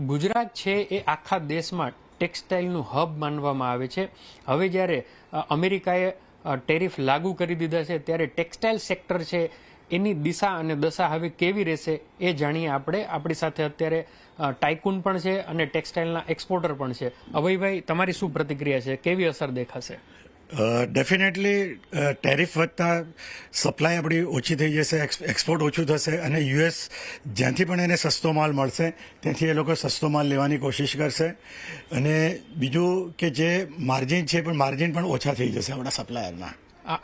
ગુજરાત છે એ આખા દેશમાં ટેક્સટાઇલનું હબ માનવામાં આવે છે. હવે જ્યારે અમેરિકાએ ટેરિફ લાગુ કરી દીધા છે ત્યારે ટેક્સટાઇલ સેક્ટર છે એની દિશા અને દશા હવે કેવી રહેશે એ જાણીએ આપણે. આપણી સાથે અત્યારે ટાઇકૂન પણ છે અને ટેક્સટાઇલના એક્સપોર્ટર પણ છે. અભયભાઈ, તમારી શું પ્રતિક્રિયા છે? કેવી અસર દેખાશે? ડેફિનેટલી ટેરિફ વધતા સપ્લાય આપણી ઓછી થઈ જશે, એક્સપોર્ટ ઓછું થશે અને યુએસ જ્યાંથી પણ એને સસ્તો માલ મળશે ત્યાંથી એ લોકો સસ્તો માલ લેવાની કોશિશ કરશે. અને બીજું કે જે માર્જિન છે પણ માર્જિન પણ ઓછા થઈ જશે આપણા સપ્લાયરના.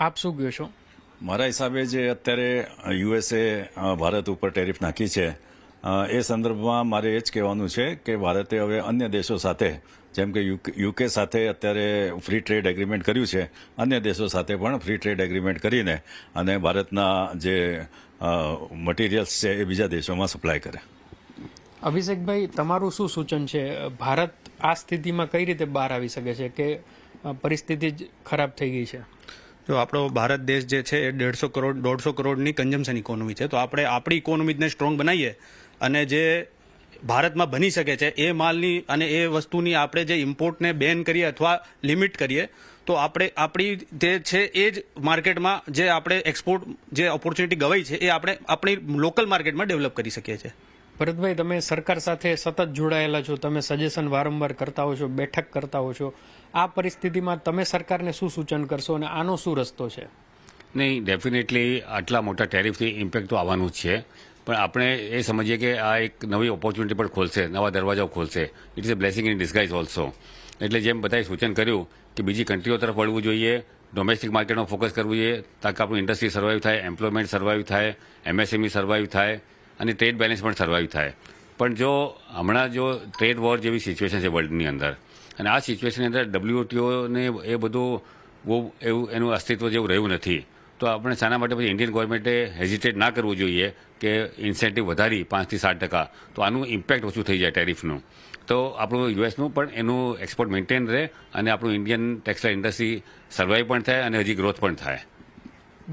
આપ શું કહો છો? મારા હિસાબે જે અત્યારે યુએસએ ભારત ઉપર ટેરિફ નાખી છે એ સંદર્ભમાં મારે એ જ કહેવાનું છે કે ભારતે હવે અન્ય દેશો સાથે, જેમ કે યુકે સાથે અત્યારે ફ્રી ટ્રેડ એગ્રીમેન્ટ કર્યું છે, અન્ય દેશો સાથે પણ ફ્રી ટ્રેડ એગ્રીમેન્ટ કરીને અને ભારતના જે મટીરિયલ્સ છે એ બીજા દેશોમાં સપ્લાય કરે. અભિષેકભાઈ, તમારું શું સૂચન છે? ભારત આ સ્થિતિમાં કઈ રીતે બહાર આવી શકે છે કે પરિસ્થિતિ જ ખરાબ થઈ ગઈ છે? જો આપણો ભારત દેશ જે છે એ 150 કરોડની કન્ઝમ્પશન ઇકોનોમી છે, તો આપણે આપણી ઇકોનોમીને સ્ટ્રોંગ બનાવીએ અને જે ભારતમાં બની શકે છે એ માલની અને એ વસ્તુની આપણે જે ઇમ્પોર્ટને બેન કરીએ અથવા લિમિટ કરીએ તો આપણે આપણી જે છે એ જ માર્કેટમાં જે આપણે એક્સપોર્ટ જે ઓપોર્ચ્યુનિટી ગવાઈ છે એ આપણે આપણી લોકલ માર્કેટમાં ડેવલપ કરી શકીએ છીએ. ભરતભાઈ, તમે સરકાર સાથે સતત જોડાયેલા છો, તમે સજેશન વારંવાર કરતા હો છો, બેઠક કરતા હો છો. આ પરિસ્થિતિમાં તમે સરકારને શું સૂચન કરશો અને આનો શું રસ્તો છે? નહીં, ડેફિનેટલી આટલા મોટા ટેરિફથી ઇમ્પેક્ટ તો આવવાનું જ છે, પણ આપણે એ સમજીએ કે આ એક નવી ઓપોર્ચ્યુનિટી પણ ખોલશે, નવા દરવાજાઓ ખોલશે. It is a blessing in disguise also. એટલે જેમ બધાએ સૂચન કર્યું કે બીજી કન્ટ્રીઓ તરફ વળવું જોઈએ, ડોમેસ્ટિક માર્કેટમાં ફોકસ કરવું જોઈએ તાકે આપણું ઇન્ડસ્ટ્રી સર્વાઈવ થાય, એમ્પ્લોયમેન્ટ સર્વાઈવ થાય, એમએસએમઈ સર્વાઈવ થાય અને ટ્રેડ બેલેન્સ પણ સર્વાઈવ થાય. પણ જો હમણાં જો ટ્રેડ વોર જેવી સિચ્યુએશન છે વર્લ્ડની અંદર અને આ સિચ્યુએશનની અંદર WTOને એ બધું બહુ એવું એનું અસ્તિત્વ જેવું રહ્યું નથી, તો આપણે શાના માટે પછી ઇન્ડિયન ગવર્મેન્ટે હેઝિટેટ ના કરવું જોઈએ કે ઇન્સેન્ટિવ વધારી 5 થી 7%, તો આનું ઇમ્પેક્ટ ઓછું થઈ જાય ટેરિફનું, તો આપણું યુએસનું પણ એનું એક્સપોર્ટ મેન્ટેન રહે અને આપણું ઇન્ડિયન ટેક્સટાઇલ ઇન્ડસ્ટ્રી સર્વાઈવ પણ થાય અને હજી ગ્રોથ પણ થાય.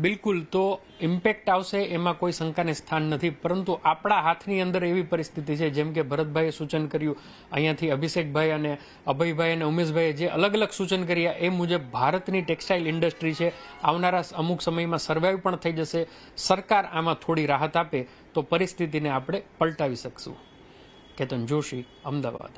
બિલકુલ, તો ઇમ્પેક્ટ આવશે એમાં કોઈ શંકાને સ્થાન નથી, પરંતુ આપણા હાથની અંદર એવી પરિસ્થિતિ છે જેમ કે ભરતભાઈએ સૂચન કર્યું, અહીંયાથી અભિષેકભાઈ અને અભયભાઈ અને ઉમેશભાઈએ જે અલગ અલગ સૂચન કર્યા એ મુજબ ભારતની ટેક્સટાઇલ ઇન્ડસ્ટ્રી છે આવનારા અમુક સમયમાં સર્વાઈવ પણ થઈ જશે. સરકાર આમાં થોડી રાહત આપે તો પરિસ્થિતિને આપણે પલટાવી શકશું. કેતન જોશી, અમદાવાદ.